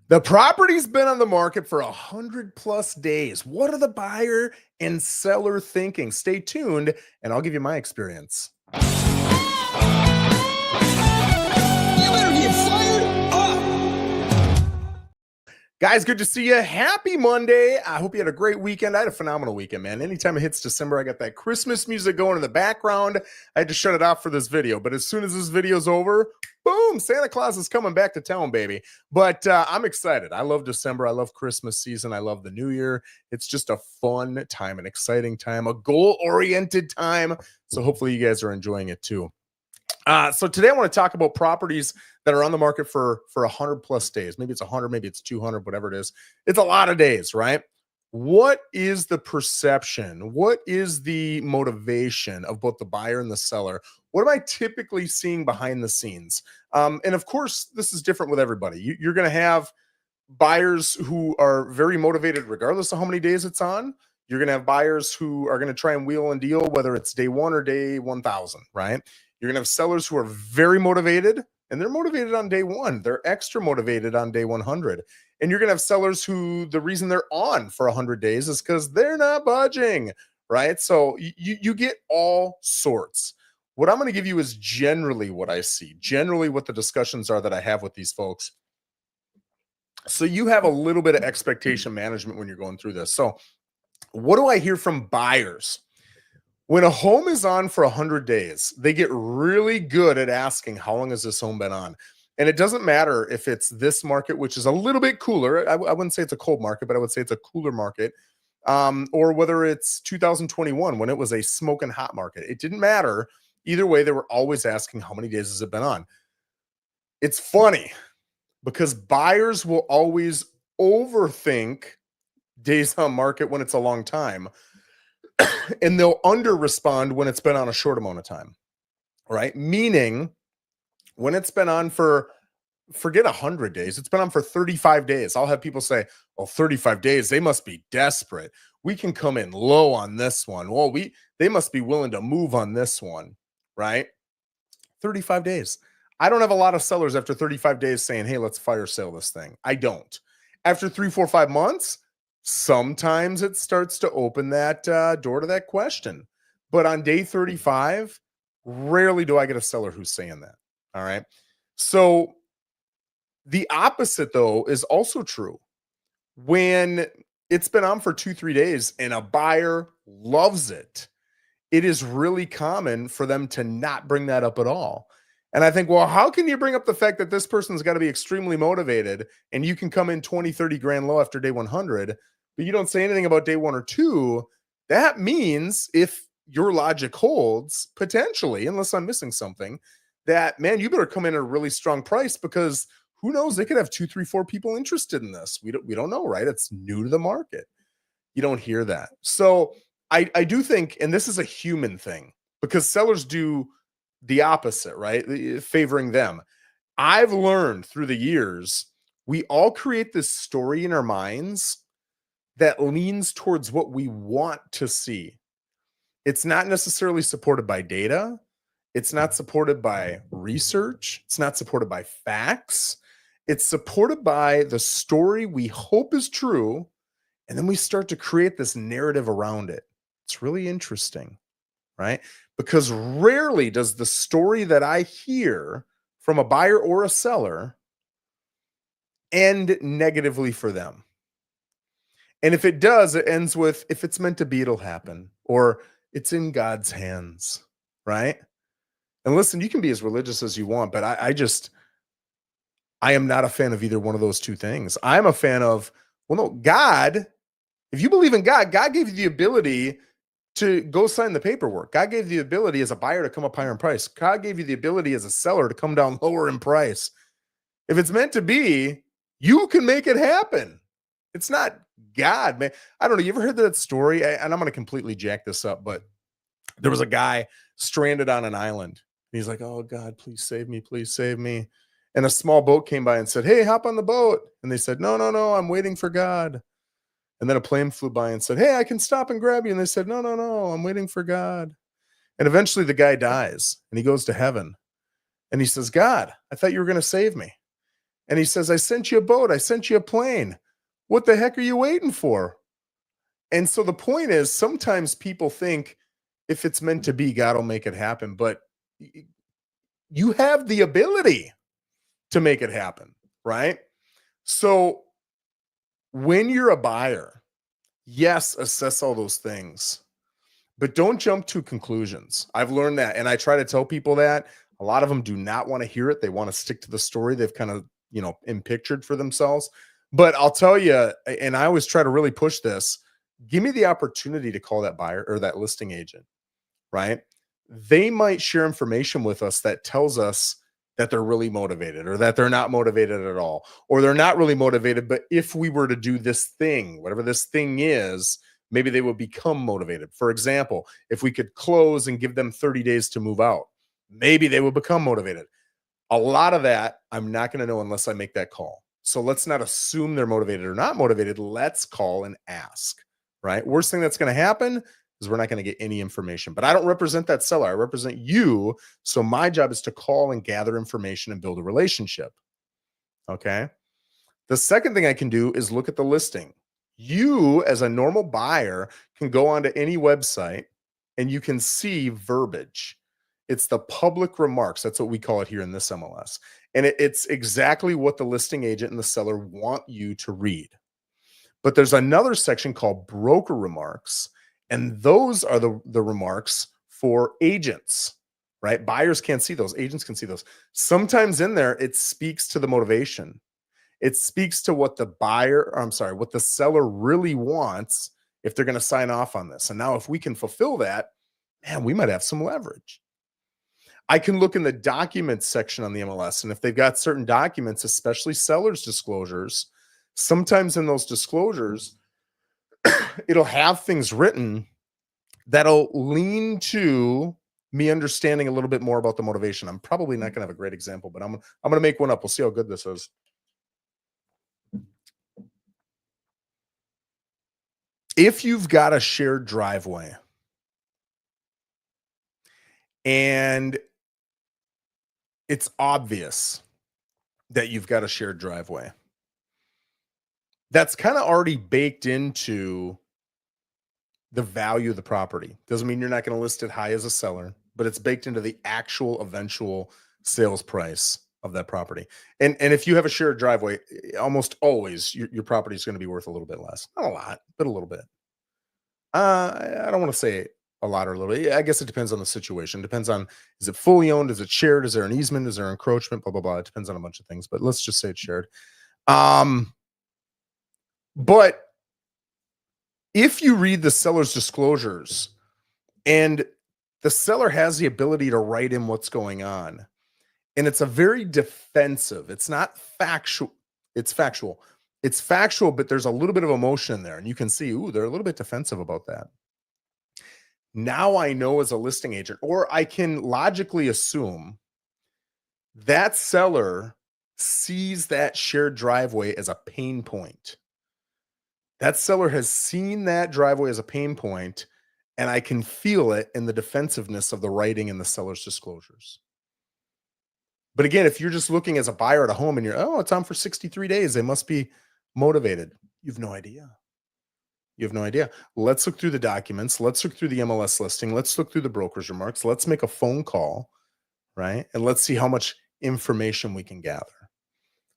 The property's been on the market for 100+ days. What are the buyer and seller thinking? Stay tuned, and I'll give you my experience. You better get fired up. Guys, good to see you. Happy Monday. I hope you had a great weekend. I had a phenomenal weekend, man. Anytime it hits December, I got that Christmas music going in the background. I had to shut it off for this video, but as soon as this video's over, boom, Santa Claus is coming back to town, baby. But I'm excited. I love December. I love Christmas season. I love the new year. It's just a fun time, an exciting time, a goal-oriented time. So hopefully you guys are enjoying it too. So today I want to talk about properties that are on the market for 100+ days. Maybe it's 100, maybe it's 200, whatever it is. It's a lot of days, right? What is the perception? What is the motivation of both the buyer and the seller? What am I typically seeing behind the scenes? And of course, this is different with everybody. You're going to have buyers who are very motivated regardless of how many days it's on. You're going to have buyers who are going to try and wheel and deal, whether it's day one or day 1,000, right? You're going to have sellers who are very motivated, and they're motivated on day one. They're extra motivated on day 100. And you're going to have sellers who the reason they're on for 100 days is because they're not budging, right? So you get all sorts. What I'm going to give you is generally what I see, generally what the discussions are that I have with these folks. So you have a little bit of expectation management when you're going through this. So what do I hear from buyers? When a home is on for 100 days, they get really good at asking, how long has this home been on? And it doesn't matter if it's this market, which is a little bit cooler. I wouldn't say it's a cold market, but I would say it's a cooler market. Or whether it's 2021 when it was a smoking hot market. It didn't matter. Either way, they were always asking, how many days has it been on? It's funny because buyers will always overthink days on market when it's a long time. And they'll under respond when it's been on a short amount of time, right? Meaning when it's been on for, forget 100 days, it's been on for 35 days. I'll have people say, well, 35 days, they must be desperate. We can come in low on this one. Well, they must be willing to move on this one, right? 35 days. I don't have a lot of sellers after 35 days saying, hey, let's fire sale this thing. I don't. After 3, 4, 5 months, sometimes it starts to open that door to that question. But on day 35, rarely do I get a seller who's saying that. All right. So the opposite, though, is also true. When it's been on for 2, 3 days and a buyer loves it, it is really common for them to not bring that up at all. And I think, well, how can you bring up the fact that this person's got to be extremely motivated and you can come in 20, 30 grand low after day 100, but you don't say anything about day 1 or 2? That means if your logic holds, potentially, unless I'm missing something, that, man, you better come in at a really strong price because who knows, they could have 2, 3, 4 people interested in this. We don't know, right? It's new to the market. You don't hear that. So I do think, and this is a human thing, because sellers do the opposite, right? Favoring them. I've learned through the years, we all create this story in our minds that leans towards what we want to see. It's not necessarily supported by data. It's not supported by research. It's not supported by facts. It's supported by the story we hope is true. And then we start to create this narrative around it. It's really interesting, right? Because rarely does the story that I hear from a buyer or a seller end negatively for them. And if it does, it ends with, if it's meant to be, it'll happen, or it's in God's hands, right? And listen, you can be as religious as you want, but I am not a fan of either one of those two things. I'm a fan of, well, no, God, if you believe in God, God gave you the ability to go sign the paperwork. God gave you the ability as a buyer to come up higher in price. God gave you the ability as a seller to come down lower in price. If it's meant to be, you can make it happen. It's not God, man. I don't know. You ever heard that story? And I'm going to completely jack this up, but there was a guy stranded on an island. He's like, oh, God, please save me. Please save me. And a small boat came by and said, hey, hop on the boat. And they said, no, no, no, I'm waiting for God. And then a plane flew by and said, hey, I can stop and grab you. And they said, no, no, no, I'm waiting for God. And eventually the guy dies and he goes to heaven. And he says, God, I thought you were going to save me. And he says, I sent you a boat. I sent you a plane. What the heck are you waiting for? And so the point is, sometimes people think if it's meant to be, God will make it happen. But you have the ability to make it happen, right? So when you're a buyer, yes, assess all those things, but don't jump to conclusions. I've learned that. And I try to tell people that. A lot of them do not want to hear it. They want to stick to the story they've kind of, pictured for themselves. But I'll tell you, and I always try to really push this, give me the opportunity to call that buyer or that listing agent, right? They might share information with us that tells us that they're really motivated or that they're not motivated at all, or they're not really motivated. But if we were to do this thing, whatever this thing is, maybe they would become motivated. For example, if we could close and give them 30 days to move out, maybe they would become motivated. A lot of that, I'm not going to know unless I make that call. So let's not assume they're motivated or not motivated. Let's call and ask, right? Worst thing that's going to happen is we're not going to get any information. But I don't represent that seller. I represent you. So my job is to call and gather information and build a relationship. Okay. The second thing I can do is look at the listing. You, as a normal buyer, can go onto any website and you can see verbiage. It's the public remarks. That's what we call it here in this MLS. And it's exactly what the listing agent and the seller want you to read. But there's another section called broker remarks, and those are the remarks for agents, right? Buyers can't see those. Agents can see those. Sometimes in there, it speaks to the motivation. It speaks to what what the seller really wants if they're going to sign off on this. And now if we can fulfill that, man, we might have some leverage. I can look in the documents section on the MLS, and if they've got certain documents, especially sellers disclosures, sometimes in those disclosures, it'll have things written that'll lean to me understanding a little bit more about the motivation. I'm probably not going to have a great example, but I'm going to make one up. We'll see how good this is. If you've got a shared driveway and it's obvious that you've got a shared driveway, that's kind of already baked into the value of the property. Doesn't mean you're not going to list it high as a seller, but it's baked into the actual eventual sales price of that property. And if you have a shared driveway, almost always your property is going to be worth a little bit less. Not a lot, but a little bit. I don't want to say a lot or a little bit. I guess it depends on the situation. Depends on, is it fully owned? Is it shared? Is there an easement? Is there encroachment? Blah, blah, blah. It depends on a bunch of things, but let's just say it's shared. But if you read the seller's disclosures and the seller has the ability to write in what's going on, and it's a very defensive, it's not factual, it's factual. It's factual, but there's a little bit of emotion in there, and you can see, ooh, they're a little bit defensive about that. Now I know as a listing agent, or I can logically assume that seller sees that shared driveway as a pain point. That seller has seen that driveway as a pain point, and I can feel it in the defensiveness of the writing in the seller's disclosures. But again, if you're just looking as a buyer at a home and it's on for 63 days, they must be motivated. You have no idea. You have no idea. Let's look through the documents. Let's look through the MLS listing. Let's look through the broker's remarks. Let's make a phone call, right? And let's see how much information we can gather.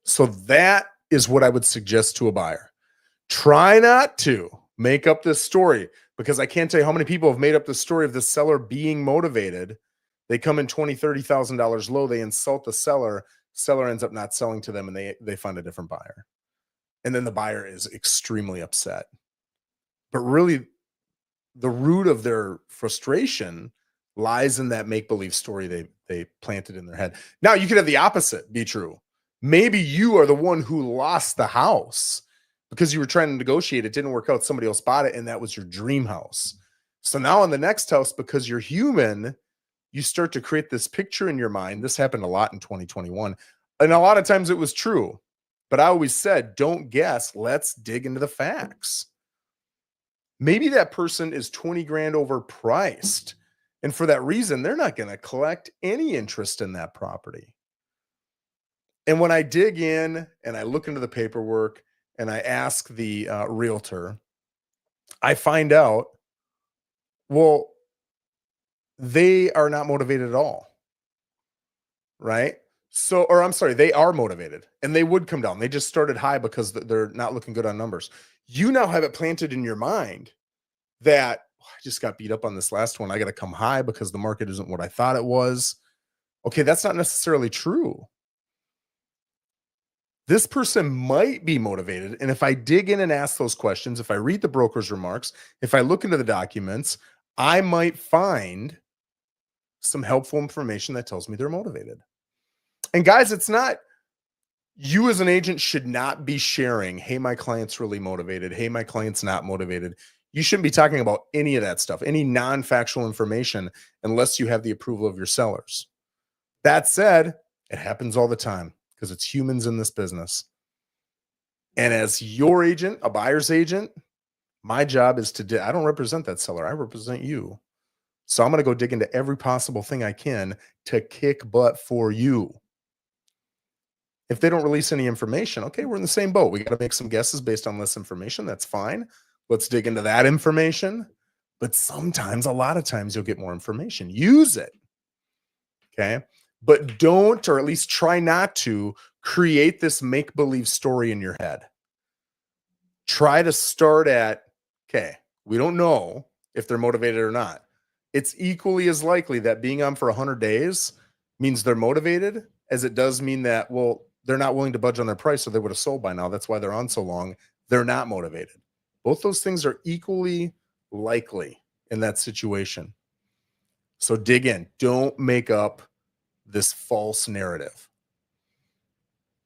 So that is what I would suggest to a buyer. Try not to make up this story, because I can't tell you how many people have made up the story of the seller being motivated. They come in $20,000, $30,000 low. They insult the seller. Seller ends up not selling to them, and they find a different buyer. And then the buyer is extremely upset. But really, the root of their frustration lies in that make-believe story they planted in their head. Now, you could have the opposite be true. Maybe you are the one who lost the house because you were trying to negotiate. It didn't work out. Somebody else bought it, and that was your dream house. So now on the next house, because you're human, you start to create this picture in your mind. This happened a lot in 2021. And a lot of times it was true. But I always said, don't guess. Let's dig into the facts. Maybe that person is 20 grand overpriced. And for that reason, they're not going to collect any interest in that property. And when I dig in and I look into the paperwork and I ask the realtor, I find out, well, they are not motivated at all, right? So, or I'm sorry, they are motivated and they would come down. They just started high because they're not looking good on numbers. You now have it planted in your mind that, "Oh, I just got beat up on this last one. I got to come high because the market isn't what I thought it was." Okay, that's not necessarily true. This person might be motivated. And if I dig in and ask those questions, if I read the broker's remarks, if I look into the documents, I might find some helpful information that tells me they're motivated. And guys, it's not, you as an agent should not be sharing, hey, my client's really motivated. Hey, my client's not motivated. You shouldn't be talking about any of that stuff, any non factual information, unless you have the approval of your sellers. That said, it happens all the time because it's humans in this business. And as your agent, a buyer's agent, my job is to, I don't represent that seller. I represent you. So I'm going to go dig into every possible thing I can to kick butt for you. If they don't release any information, okay, we're in the same boat. We got to make some guesses based on less information. That's fine. Let's dig into that information. But sometimes, a lot of times, you'll get more information. Use it. Okay. But don't, or at least try not to, create this make believe story in your head. Try to start at, okay, we don't know if they're motivated or not. It's equally as likely that being on for 100 days means they're motivated as it does mean that, well, they're not willing to budge on their price, so they would have sold by now. That's why they're on so long. They're not motivated. Both those things are equally likely in that situation. So dig in. Don't make up this false narrative.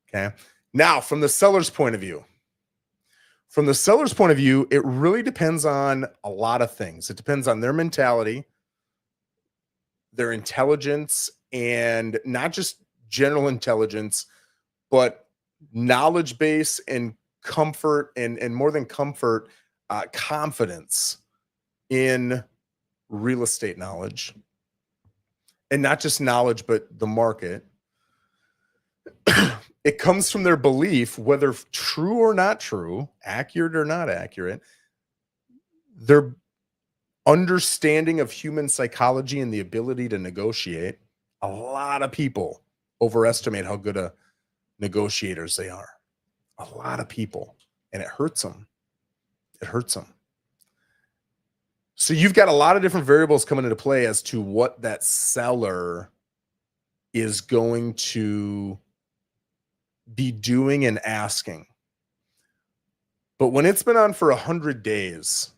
Okay. Now, from the seller's point of view, it really depends on a lot of things. It depends on their mentality, their intelligence, and not just general intelligence, but knowledge base and comfort, and more than comfort, confidence in real estate knowledge. And not just knowledge, but the market. It comes from their belief, whether true or not true, accurate or not accurate, their understanding of human psychology and the ability to negotiate. A lot of people overestimate how good a negotiators they are. A lot of people. And it hurts them. It hurts them. So you've got a lot of different variables coming into play as to what that seller is going to be doing and asking. But when it's been on for 100 days,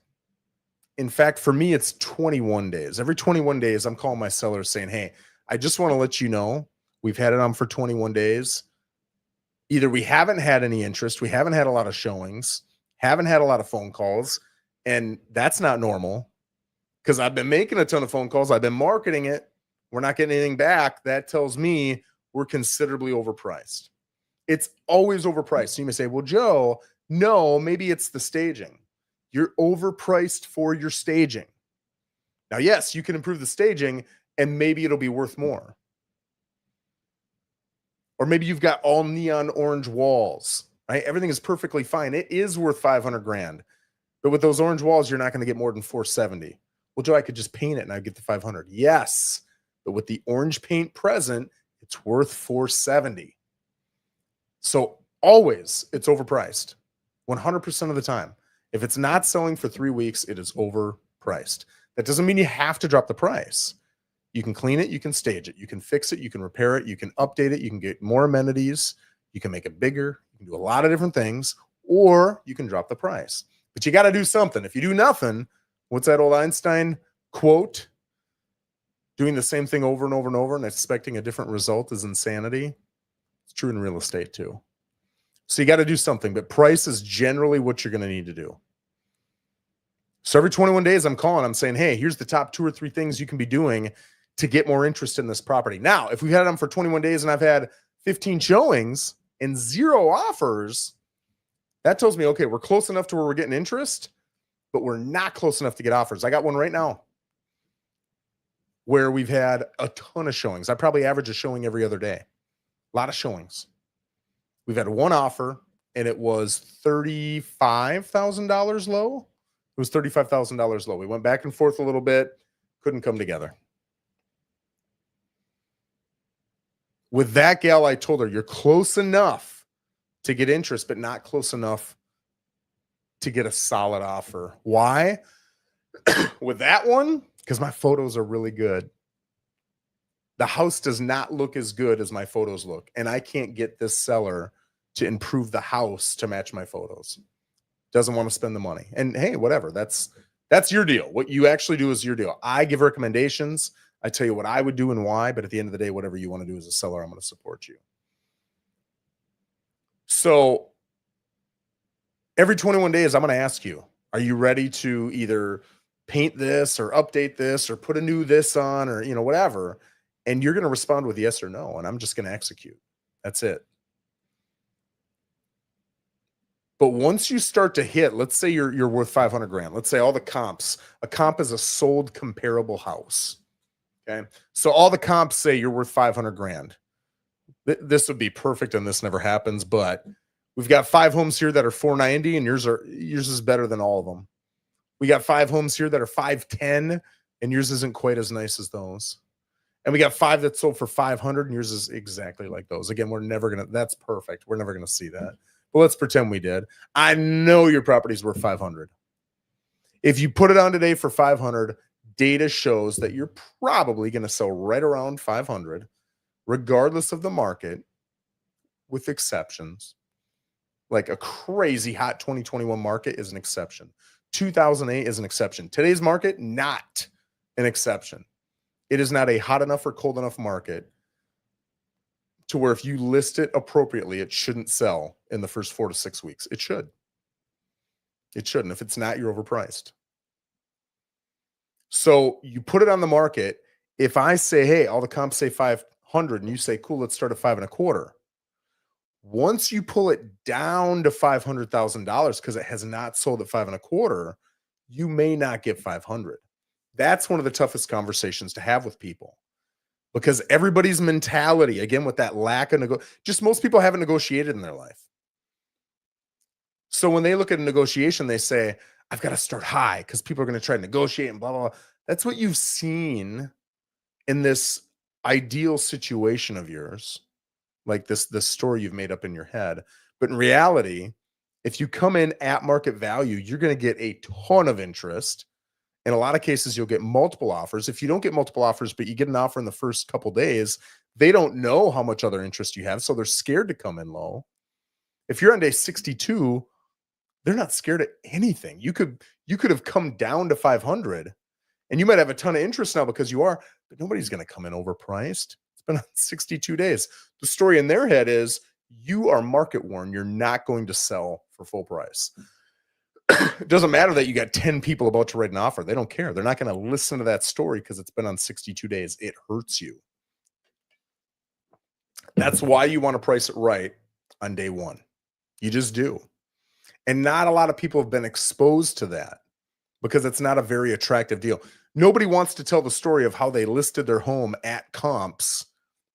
in fact, for me, it's 21 days. Every 21 days, I'm calling my sellers saying, hey, I just want to let you know, we've had it on for 21 days. Either we haven't had any interest, we haven't had a lot of showings, haven't had a lot of phone calls, and that's not normal because I've been making a ton of phone calls. I've been marketing it. We're not getting anything back. That tells me we're considerably overpriced. It's always overpriced. So you may say, well, Joe, no, maybe it's the staging. You're overpriced for your staging. Now, yes, you can improve the staging and maybe it'll be worth more. Or maybe you've got all neon orange walls, right? Everything is perfectly fine. It is worth 500 grand. But with those orange walls, you're not going to get more than 470. Well, Joe, I could just paint it and I'd get the 500. Yes. But with the orange paint present, it's worth 470. So always it's overpriced 100% of the time. If it's not selling for 3 weeks, it is overpriced. That doesn't mean you have to drop the price. You can clean it, you can stage it, you can fix it, you can repair it, you can update it, you can get more amenities, you can make it bigger, you can do a lot of different things, or you can drop the price. But you got to do something. If you do nothing, what's that old Einstein quote? Doing the same thing over and over and over and expecting a different result is insanity. It's true in real estate too. So you got to do something, but price is generally what you're going to need to do. So every 21 days I'm calling, I'm saying, hey, here's the top 2 or 3 things you can be doing to get more interest in this property. Now, if we've had them for 21 days and I've had 15 showings and 0 offers, that tells me, okay, we're close enough to where we're getting interest, but we're not close enough to get offers. I got one right now where we've had a ton of showings. I probably average a showing every other day. A lot of showings. We've had one offer, and it was $35,000 low. It was $35,000 low. We went back and forth a little bit, couldn't come together. With that gal, I told her, you're close enough to get interest, but not close enough to get a solid offer. Why? With that one, because my photos are really good. The house does not look as good as my photos look, and I can't get this seller to improve the house to match my photos. Doesn't want to spend the money. And hey, whatever. That's your deal. What you actually do is your deal. I give recommendations. I tell you what I would do and why, but at the end of the day, whatever you want to do as a seller, I'm going to support you. So every 21 days, I'm going to ask you, are you ready to either paint this or update this or put a new this on or, whatever? And you're going to respond with yes or no. And I'm just going to execute. That's it. But once you start to hit, let's say you're worth 500 grand. Let's say all the comps, a comp is a sold comparable house. Okay. So all the comps say you're worth 500 grand. This would be perfect. And this never happens, but we've got 5 homes here that are 490 and yours is better than all of them. We got 5 homes here that are 510 and yours isn't quite as nice as those. And we got 5 that sold for 500 and yours is exactly like those. Again, that's perfect. We're never going to see that. But let's pretend we did. I know your property's worth 500. If you put it on today for 500, data shows that you're probably going to sell right around 500, regardless of the market, with exceptions. Like a crazy hot 2021 market is an exception. 2008 is an exception. Today's market, not an exception. It is not a hot enough or cold enough market to where if you list it appropriately, it shouldn't sell in the first 4 to 6 weeks. It should. It shouldn't. If it's not, you're overpriced. So you put it on the market. If I say, hey, all the comps say 500 and you say, cool, let's start at 5.25. Once you pull it down to $500,000 because it has not sold at 5.25, you may not get 500. That's one of the toughest conversations to have with people because everybody's mentality, again, with that lack of just most people haven't negotiated in their life. So when they look at a negotiation, they say, I've got to start high because people are going to try to negotiate and blah, blah, blah. That's what you've seen in this ideal situation of yours, like this story you've made up in your head. But in reality, if you come in at market value, you're going to get a ton of interest. In a lot of cases, you'll get multiple offers. If you don't get multiple offers, but you get an offer in the first couple days, they don't know how much other interest you have, so they're scared to come in low. If you're on day 62, they're not scared of anything. You could have come down to 500 and you might have a ton of interest now because you are, but nobody's going to come in overpriced. It's been on 62 days. The story in their head is you are market worn. You're not going to sell for full price. It doesn't matter that you got 10 people about to write an offer. They don't care. They're not going to listen to that story because it's been on 62 days. It hurts you. That's why you want to price it right on day one. You just do. And not a lot of people have been exposed to that because it's not a very attractive deal. Nobody wants to tell the story of how they listed their home at comps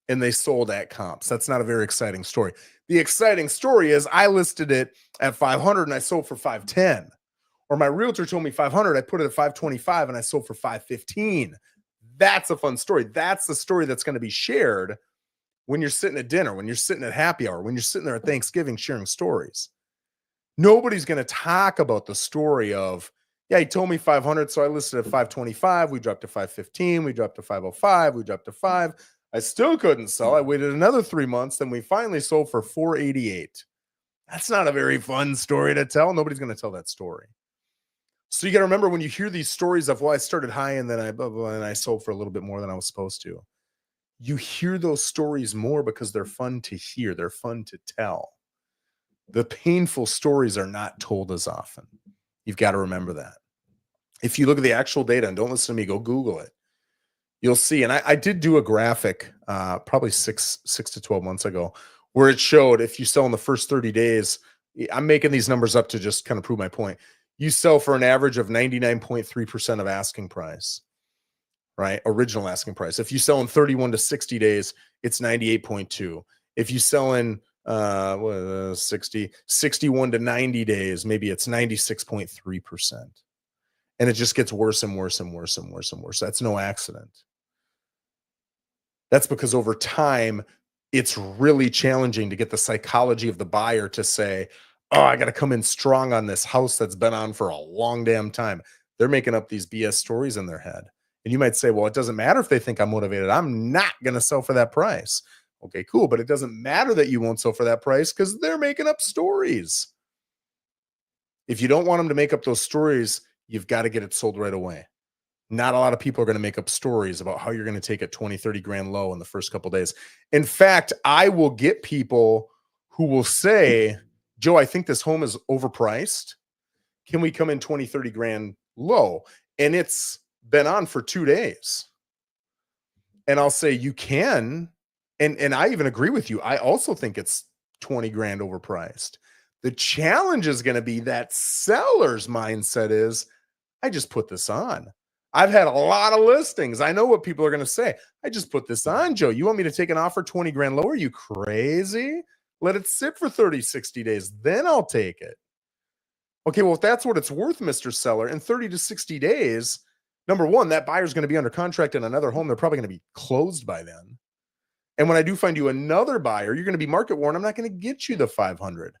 and they sold at comps. That's not a very exciting story. The exciting story is I listed it at 500 and I sold for 510. Or my realtor told me 500, I put it at 525 and I sold for 515. That's a fun story. That's the story that's going to be shared when you're sitting at dinner, when you're sitting at happy hour, when you're sitting there at Thanksgiving sharing stories. Nobody's going to talk about the story of, yeah, he told me 500, so I listed at 525. We dropped to 515. We dropped to 505. We dropped to 5. I still couldn't sell. I waited another 3 months. Then we finally sold for 488. That's not a very fun story to tell. Nobody's going to tell that story. So you got to remember when you hear these stories of, well, I started high and then I blah, blah, and I sold for a little bit more than I was supposed to. You hear those stories more because they're fun to hear. They're fun to tell. The painful stories are not told as often. You've got to remember that. If you look at the actual data, and don't listen to me, go Google it. You'll see. And I did do a graphic probably 6 to 12 months ago where it showed if you sell in the first 30 days, I'm making these numbers up to just kind of prove my point. You sell for an average of 99.3% of asking price, right? Original asking price. If you sell in 31 to 60 days, it's 98.2. If you sell in 60, 61 to 90 days, maybe it's 96.3%. And it just gets worse and worse and worse and worse and worse. That's no accident. That's because over time, it's really challenging to get the psychology of the buyer to say, oh, I got to come in strong on this house that's been on for a long damn time. They're making up these BS stories in their head. And you might say, well, it doesn't matter if they think I'm motivated. I'm not going to sell for that price. Okay, cool. But it doesn't matter that you won't sell for that price because they're making up stories. If you don't want them to make up those stories, you've got to get it sold right away. Not a lot of people are going to make up stories about how you're going to take it 20, 30 grand low in the first couple of days. In fact, I will get people who will say, Joe, I think this home is overpriced. Can we come in 20, 30 grand low? And it's been on for 2 days. And I'll say, you can. And I even agree with you. I also think it's 20 grand overpriced. The challenge is going to be that seller's mindset is, I just put this on. I've had a lot of listings. I know what people are going to say. I just put this on, Joe. You want me to take an offer 20 grand lower? Are you crazy? Let it sit for 30, 60 days. Then I'll take it. Okay, well, if that's what it's worth, Mr. Seller, in 30 to 60 days, number one, that buyer's going to be under contract in another home. They're probably going to be closed by then. And when I do find you another buyer, you're going to be market warned. I'm not going to get you the 500.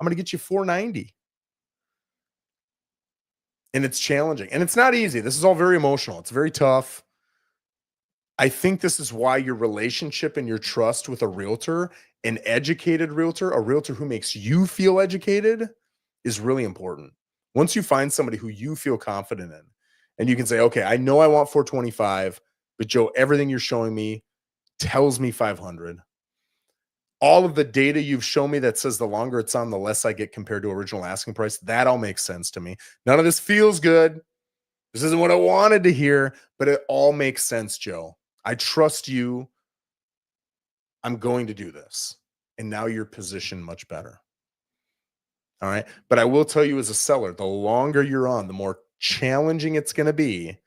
I'm going to get you 490. And it's challenging. And it's not easy. This is all very emotional. It's very tough. I think this is why your relationship and your trust with a realtor, an educated realtor, a realtor who makes you feel educated, is really important. Once you find somebody who you feel confident in, and you can say, okay, I know I want 425, but Joe, everything you're showing me tells me 500. All of the data you've shown me that says the longer it's on, the less I get compared to original asking price, that all makes sense to me. None of this feels good. This isn't what I wanted to hear, but it all makes sense, Joe. I trust you. I'm going to do this. And now you're positioned much better. All right. But I will tell you as a seller, the longer you're on, the more challenging it's going to be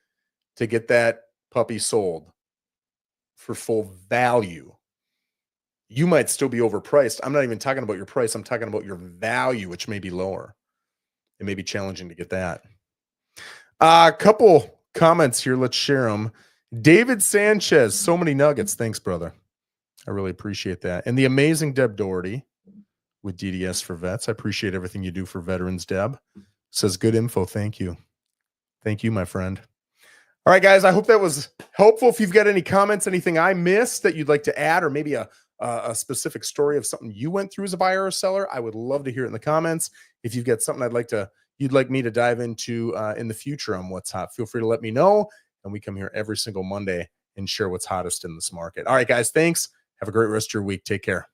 to get that puppy sold for full value. You might still be overpriced. I'm not even talking about your price. I'm talking about your value, which may be lower. It may be challenging to get that. A couple comments here. Let's share them. David Sanchez, so many nuggets. Thanks, brother. I really appreciate that. And the amazing Deb Doherty with DDS for Vets. I appreciate everything you do for veterans, Deb. Says good info. Thank you. Thank you, my friend. All right, guys, I hope that was helpful. If you've got any comments, anything I missed that you'd like to add, or maybe a specific story of something you went through as a buyer or seller, I would love to hear it in the comments. If you've got something you'd like me to dive into in the future on what's hot, feel free to let me know. And we come here every single Monday and share what's hottest in this market. All right, guys, thanks. Have a great rest of your week. Take care.